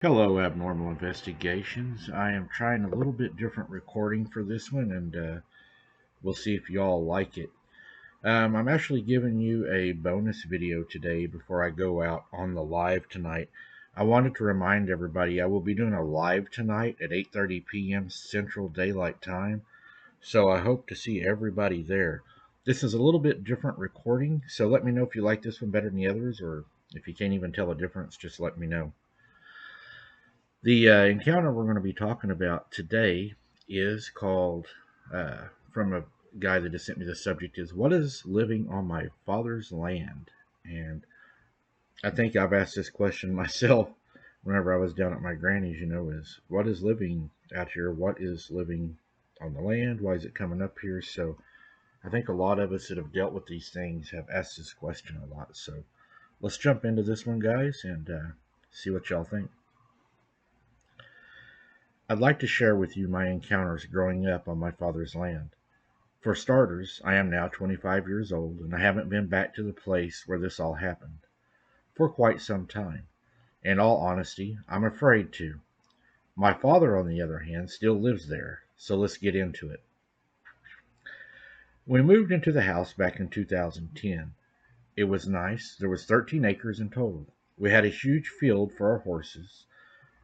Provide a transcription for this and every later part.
Hello, Abnormal Investigations. I am trying a little bit different recording for this one, and we'll see if you all like it. I'm actually giving you a bonus video today before I go out on the live tonight. I wanted to remind everybody I will be doing a live tonight at 8:30 p.m. Central Daylight Time, so I hope to see everybody there. This is a little bit different recording, so let me know if you like this one better than the others, or if you can't even tell a difference, just let me know. The encounter we're going to be talking about today is called, from a guy that just sent me the subject, is what is living on my father's land? And I think I've asked this question myself whenever I was down at my granny's, is what is living out here? What is living on the land? Why is it coming up here? So I think a lot of us that have dealt with these things have asked this question a lot. So let's jump into this one, guys, and see what y'all think. I'd like to share with you my encounters growing up on my father's land. For starters, I am now 25 years old and I haven't been back to the place where this all happened for quite some time. In all honesty, I'm afraid to. My father, on the other hand, still lives there, so let's get into it. We moved into the house back in 2010. It was nice. There was 13 acres in total. We had a huge field for our horses,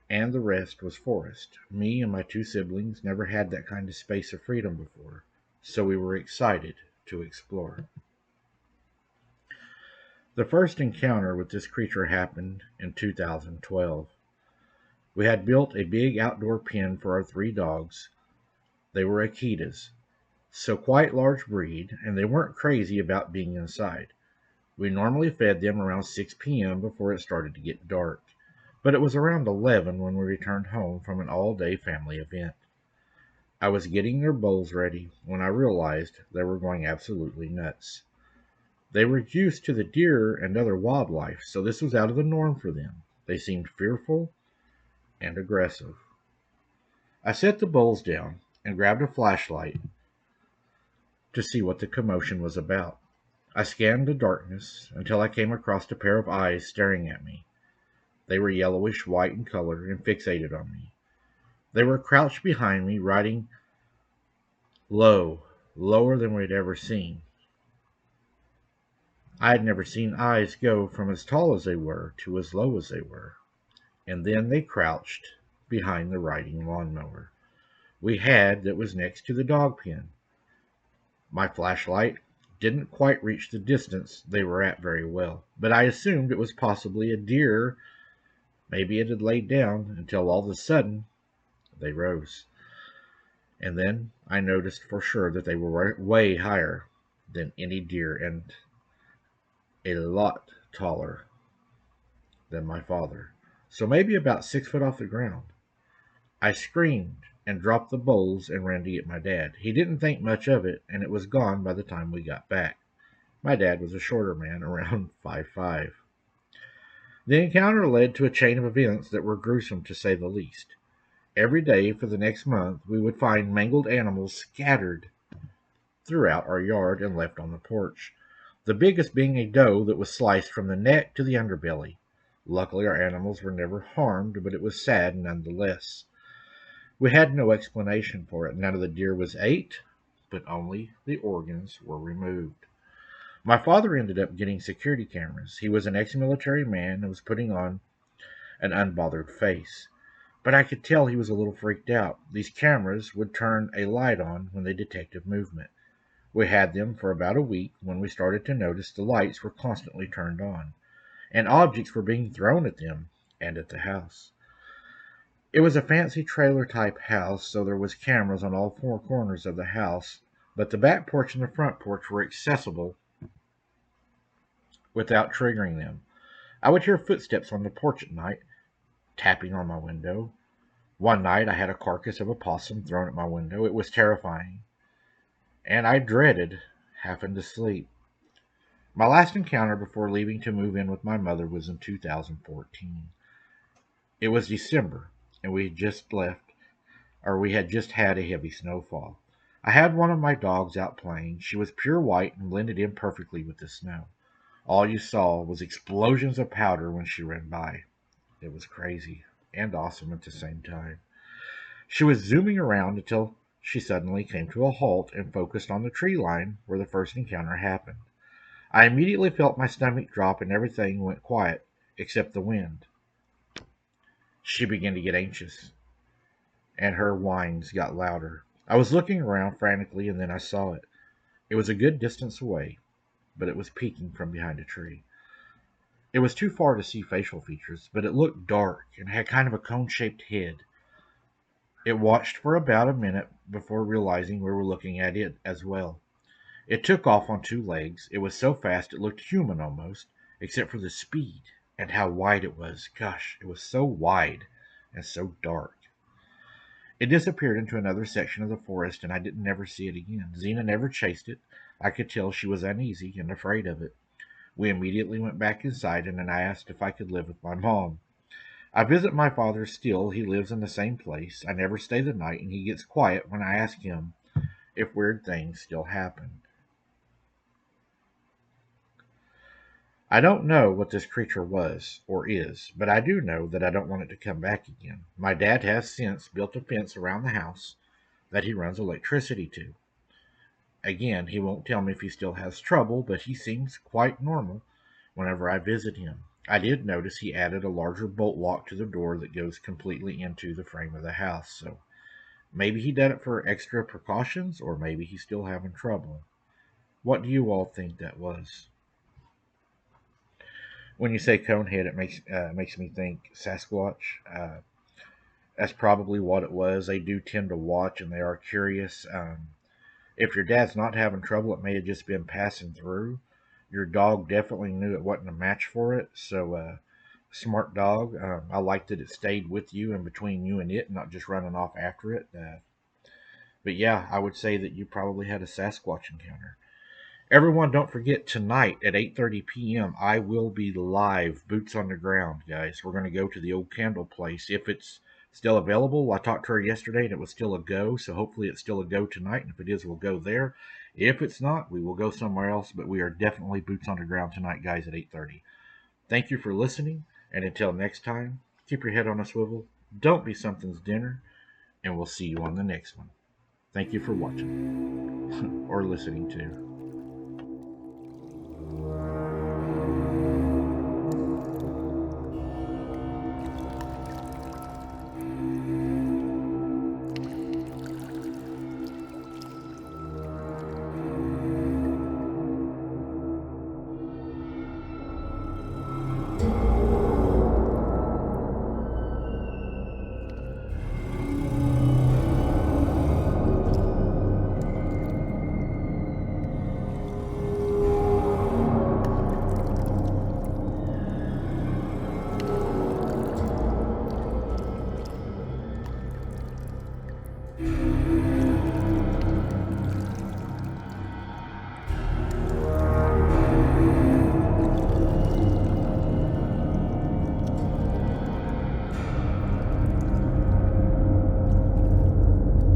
and the rest was forest. Me and my two siblings never had that kind of space of freedom before, so we were excited to explore. The first encounter with this creature happened in 2012. We had built a big outdoor pen for our three dogs. They were Akitas, so quite large breed, and they weren't crazy about being inside. We normally fed them around 6 p.m. before it started to get dark, but it was around 11 when we returned home from an all-day family event. I was getting their bowls ready when I realized they were going absolutely nuts. They were used to the deer and other wildlife, so this was out of the norm for them. They seemed fearful and aggressive. I set the bowls down and grabbed a flashlight to see what the commotion was about. I scanned the darkness until I came across a pair of eyes staring at me. They were yellowish white in color and fixated on me. They were crouched behind me, riding low, lower than we'd ever seen. I had never seen eyes go from as tall as they were to as low as they were. And then they crouched behind the riding lawnmower we had that was next to the dog pen. My flashlight didn't quite reach the distance they were at very well, but I assumed it was possibly a deer. Maybe it had laid down until all of a sudden they rose. And then I noticed for sure that they were way higher than any deer and a lot taller than my father. So maybe about 6 foot off the ground. I screamed and dropped the bowls and ran to get my dad. He didn't think much of it, and it was gone by the time we got back. My dad was a shorter man, around 5'5". The encounter led to a chain of events that were gruesome to say the least. Every day for the next month, we would find mangled animals scattered throughout our yard and left on the porch, the biggest being a doe that was sliced from the neck to the underbelly. Luckily, our animals were never harmed, but it was sad nonetheless. We had no explanation for it. None of the deer was ate, but only the organs were removed. My father ended up getting security cameras. He was an ex-military man and was putting on an unbothered face. But I could tell he was a little freaked out. These cameras would turn a light on when they detected movement. We had them for about a week when we started to notice the lights were constantly turned on, and objects were being thrown at them and at the house. It was a fancy trailer type house, so there was cameras on all four corners of the house, but the back porch and the front porch were accessible without triggering them. I would hear footsteps on the porch at night, tapping on my window. One night I had a carcass of a possum thrown at my window. It was terrifying, and I dreaded having to sleep. My last encounter before leaving to move in with my mother was in 2014. It was December, and we had just left, or we had just had a heavy snowfall. I had one of my dogs out playing. She was pure white and blended in perfectly with the snow. All you saw was explosions of powder when she ran by. It was crazy. and awesome at the same time. She was zooming around until she suddenly came to a halt and focused on the tree line where the first encounter happened. I immediately felt my stomach drop and everything went quiet except the wind. She began to get anxious, and her whines got louder. I was looking around frantically, and then I saw it. It was a good distance away, but it was peeking from behind a tree. It was too far to see facial features, but it looked dark and had kind of a cone-shaped head. It watched for about a minute before realizing we were looking at it as well. It took off on two legs. It was so fast it looked human almost, except for the speed and how wide it was. Gosh, it was so wide and so dark. It disappeared into another section of the forest, and I didn't never see it again. Xena never chased it. I could tell she was uneasy and afraid of it. We immediately went back inside, and then I asked if I could live with my mom. I visit my father still. He lives in the same place. I never stay the night, and he gets quiet when I ask him if weird things still happen. I don't know what this creature was or is, but I do know that I don't want it to come back again. My dad has since built a fence around the house that he runs electricity to. Again, he won't tell me if he still has trouble, but he seems quite normal whenever I visit him. I did notice he added a larger bolt lock to the door that goes completely into the frame of the house, so maybe he did it for extra precautions, or maybe he's still having trouble. What do you all think that was? When you say conehead, it makes me think Sasquatch. That's probably what it was. They do tend to watch, and they are curious. If your dad's not having trouble, it may have just been passing through. Your dog definitely knew it wasn't a match for it, so smart dog. I like that it stayed with you and between you and it, not just running off after it. But yeah, I would say that you probably had a Sasquatch encounter. Everyone, don't forget tonight at 8:30 p.m. I will be live, boots on the ground, guys. We're going to go to the old candle place if it's still available. I talked to her yesterday and it was still a go, so hopefully it's still a go tonight. And if it is, we'll go there. If it's not, we will go somewhere else. But we are definitely boots on the ground tonight, guys, at 8:30. Thank you for listening, and until next time, keep your head on a swivel. Don't be something's dinner, and we'll see you on the next one. Thank you for watching or listening to.